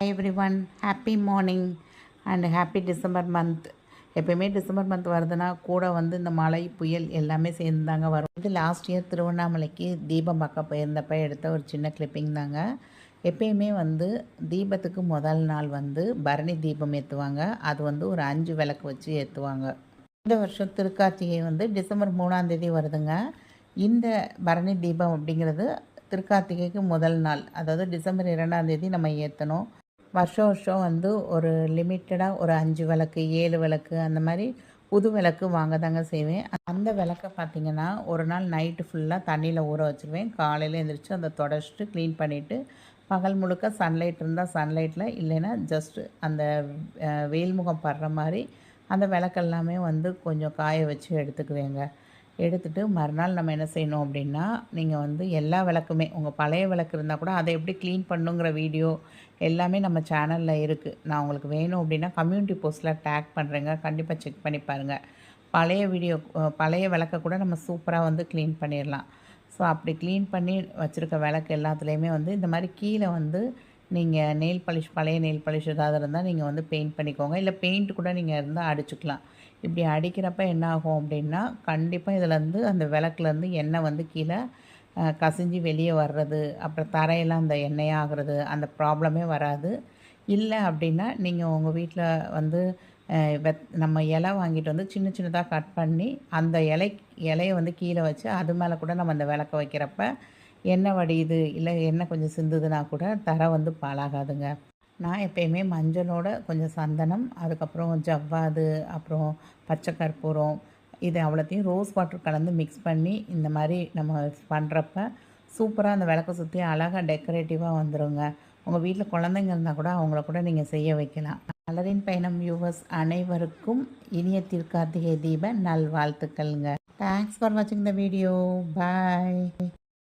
Everyone happy morning and happy December month. எப்போயுமே December month வருதுன்னா கூட வந்து இந்த மழை புயல் எல்லாமே சேர்ந்து தாங்க வரும். இது லாஸ்ட் இயர் திருவண்ணாமலைக்கு தீபம் பார்க்க போயிருந்தப்ப எடுத்த ஒரு சின்ன கிளிப்பிங் தாங்க. எப்பயுமே வந்து தீபத்துக்கு முதல் நாள் வந்து பரணி தீபம் ஏற்றுவாங்க. அது வந்து ஒரு 5 விளக்கு வச்சு ஏற்றுவாங்க. இந்த வருஷம் திருக்கார்த்திகை வந்து டிசம்பர் 3ஆம் தேதி வருதுங்க. இந்த பரணி தீபம் அப்படிங்கிறது திருக்கார்த்திகைக்கு முதல் நாள், அதாவது டிசம்பர் 2ஆம் தேதி நம்ம ஏற்றணும். வருஷம் வருஷம் வந்து ஒரு லிமிட்டடாக ஒரு 5 விளக்கு 7 விளக்கு அந்த மாதிரி புது விளக்கு வாங்க தாங்க செய்வேன். அந்த விளக்கை பார்த்திங்கன்னா ஒரு நாள் நைட்டு ஃபுல்லாக தண்ணியில் ஊற வச்சுருவேன். காலையில் எழுந்திரிச்சு அதை தொடச்சிட்டு க்ளீன் பண்ணிவிட்டு பகல் முழுக்க சன்லைட் இருந்தால் சன்லைட்டில், இல்லைன்னா ஜஸ்ட்டு அந்த வெயில்முகம் படுற மாதிரி அந்த விளக்கெல்லாமே வந்து கொஞ்சம் காய வச்சு எடுத்துக்குவேங்க. எடுத்துகிட்டு மறுநாள் நம்ம என்ன செய்யணும் அப்படின்னா, நீங்கள் வந்து எல்லா விளக்குமே உங்கள் பழைய விளக்கு இருந்தால் கூட அதை எப்படி க்ளீன் பண்ணுங்கிற வீடியோ எல்லாமே நம்ம சேனலில் இருக்குது. நான் உங்களுக்கு வேணும் அப்படின்னா கம்யூனிட்டி போஸ்ட்டில் டேக் பண்ணுறேங்க, கண்டிப்பாக செக் பண்ணி பாருங்கள். பழைய விளக்கை கூட நம்ம சூப்பராக வந்து க்ளீன் பண்ணிடலாம். ஸோ அப்படி க்ளீன் பண்ணி வச்சுருக்க விளக்கு எல்லாத்துலேயுமே வந்து இந்த மாதிரி கீழே வந்து நீங்கள் நெயில் பாலிஷ், பழைய நெயில் பாலிஷ் ஏதாவது இருந்தால் நீங்கள் வந்து பெயிண்ட் பண்ணிக்கோங்க. இல்லை பெயிண்ட் கூட நீங்கள் இருந்தால் அடிச்சுக்கலாம். இப்படி அடிக்கிறப்ப என்ன ஆகும் அப்படின்னா, கண்டிப்பாக இதிலேருந்து அந்த விளக்குலேருந்து எண்ணெய் வந்து கீழே கசிஞ்சு வெளியே வர்றது, அப்புறம் தரையெல்லாம் அந்த எண்ணெயாக ஆகிறது, அந்த ப்ராப்ளமே வராது. இல்லை அப்படின்னா நீங்கள் உங்கள் வீட்டில் வந்து நம்ம இலை வாங்கிட்டு வந்து சின்ன சின்னதாக கட் பண்ணி அந்த இலைய வந்து கீழே வச்சு அது மேலே கூட நம்ம அந்த விளக்க வைக்கிறப்ப எண்ணெய் வடியுது, இல்லை எண்ணெய் கொஞ்சம் சிந்துதுன்னா கூட தரை வந்து பாழாகாதுங்க. நான் எப்பயுமே மஞ்சளோட கொஞ்சம் சந்தனம், அதுக்கப்புறம் ஜவ்வாது, அப்புறம் பச்சை கற்பூரம், இது அவ்வளோத்தையும் ரோஸ் வாட்டர் கலந்து மிக்ஸ் பண்ணி இந்த மாதிரி நம்ம பண்ணுறப்ப சூப்பராக அந்த விளக்க சுற்றி அழகாக டெக்கரேட்டிவாக வந்துடுங்க. உங்கள் வீட்டில் குழந்தைங்க இருந்தால் கூட அவங்கள கூட நீங்கள் செய்ய வைக்கலாம். மலரின் பயணம் வியூவர்ஸ் அனைவருக்கும் இனிய திருக்கார்த்திகை தீப நல்வாழ்த்துக்கள்ங்க. தேங்க்ஸ் ஃபார் வாட்சிங் த வீடியோ. பாய்.